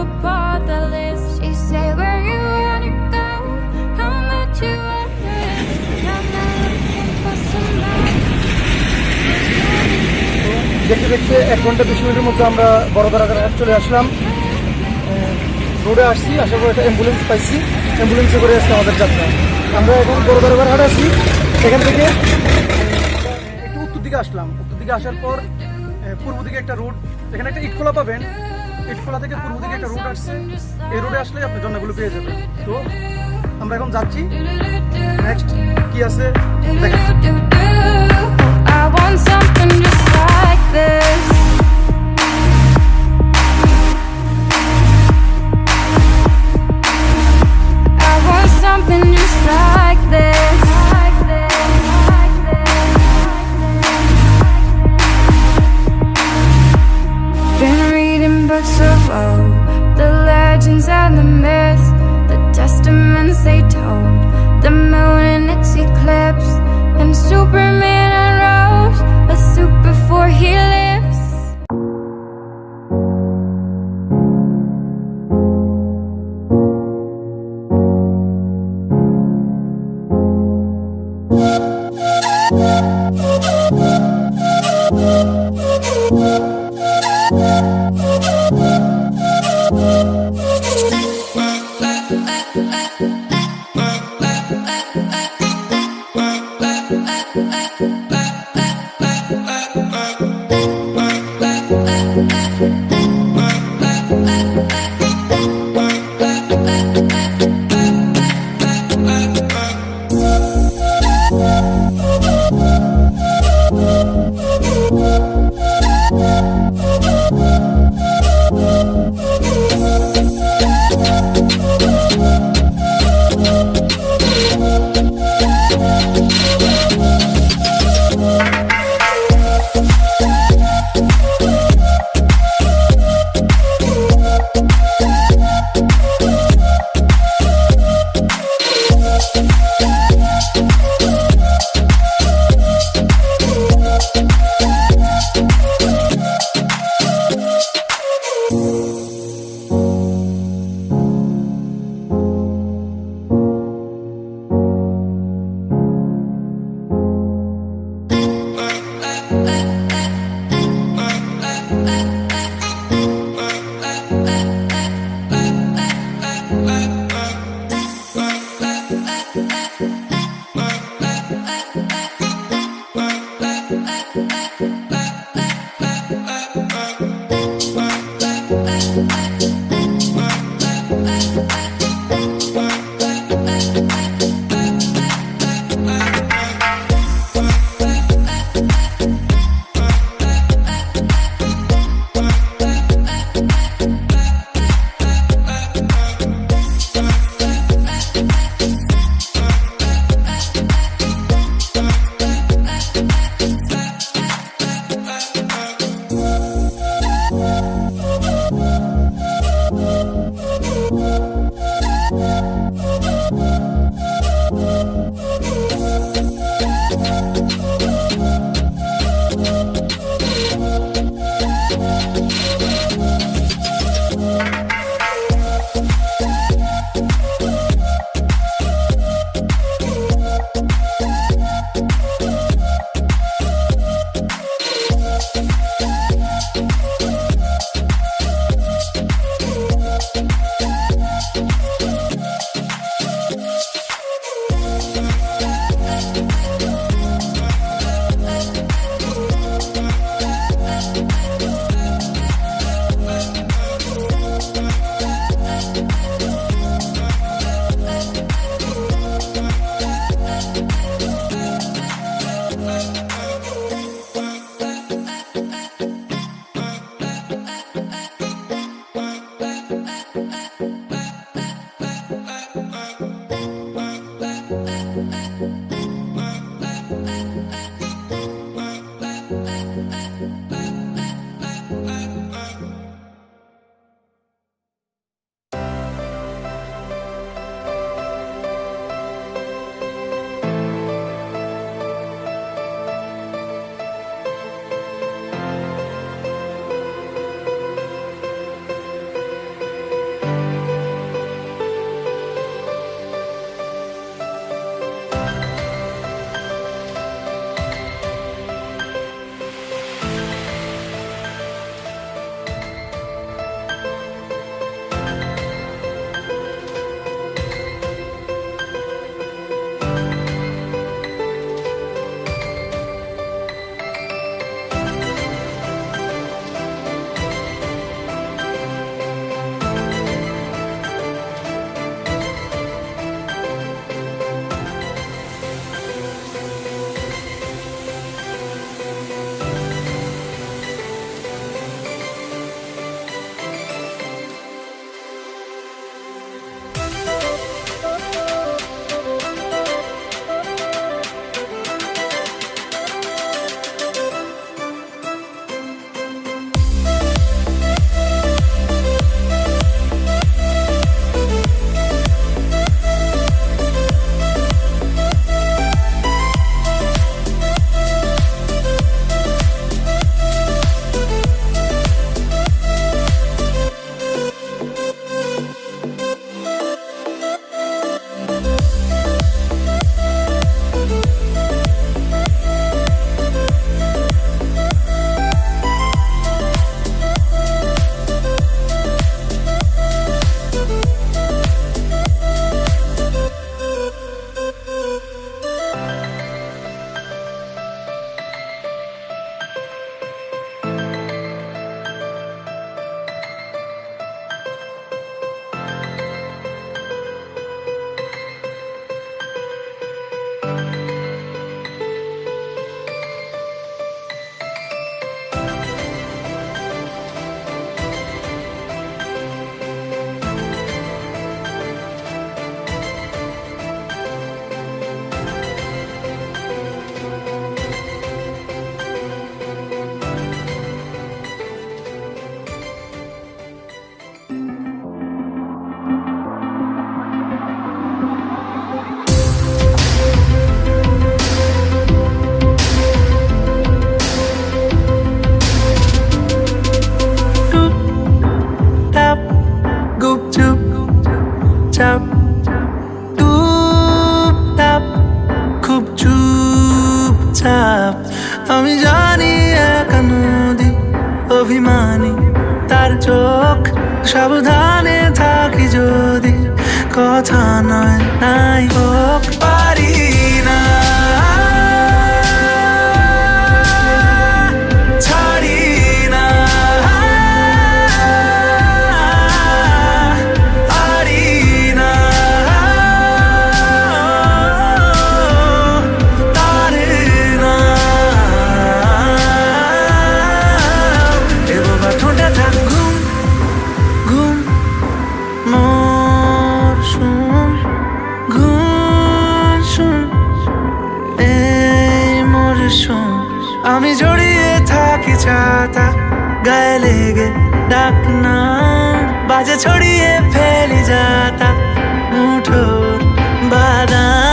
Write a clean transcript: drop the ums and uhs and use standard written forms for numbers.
apart the list. She said, where you wanna go? How much you wanna live? I'm not looking for somebody. দেখতে দেখতে 1 ঘন্টা 20 মিনিটের মধ্যে আমরা বড়দারাঘাট চলে আসলাম। রোডে আসছি, আসার পর একটা অ্যাম্বুলেন্স পাইছি, অ্যাম্বুলেন্সে করে আসছে আমাদের যাত্রা। আমরা এখন বড়দারাঘাট আছি, এখান থেকে একটু উত্তর দিকে আসলাম। উত্তর দিকে আসার পর পূর্ব দিকে একটা রোড, এখানে একটা ইটখোলা পাবেন, ইটখোলা থেকে পূর্ব দিকে একটা রোড আসছে, এই রোডে আসলে আপনি ঝর্ণাগুলো পেয়ে যাবেন। তো আমরা এখন যাচ্ছি, নেক্সট কি আছে দেখাচ্ছি। I want something just like this. I want something just like this. Been reading books of old, the legends and the myths, the testaments they told, the moon in its eclipse, and Superman unrose a suit before he lives. অভিমানী তার চোখ, সাবধানে থাকি যদি কথা নয় নাই হোক। পারি না ছাড়ি না পারি না তারে না দেব বা ঠোঁটে থাক ঘুম ঘুম মোর শুন ঘুম শুন এই মোর শুন। আমি জড়িয়ে থাকি ছাতা গায়ে লেগে ডাক না বাজে ছড়িয়ে ফেলি যাতা মুঠোর বাদাম।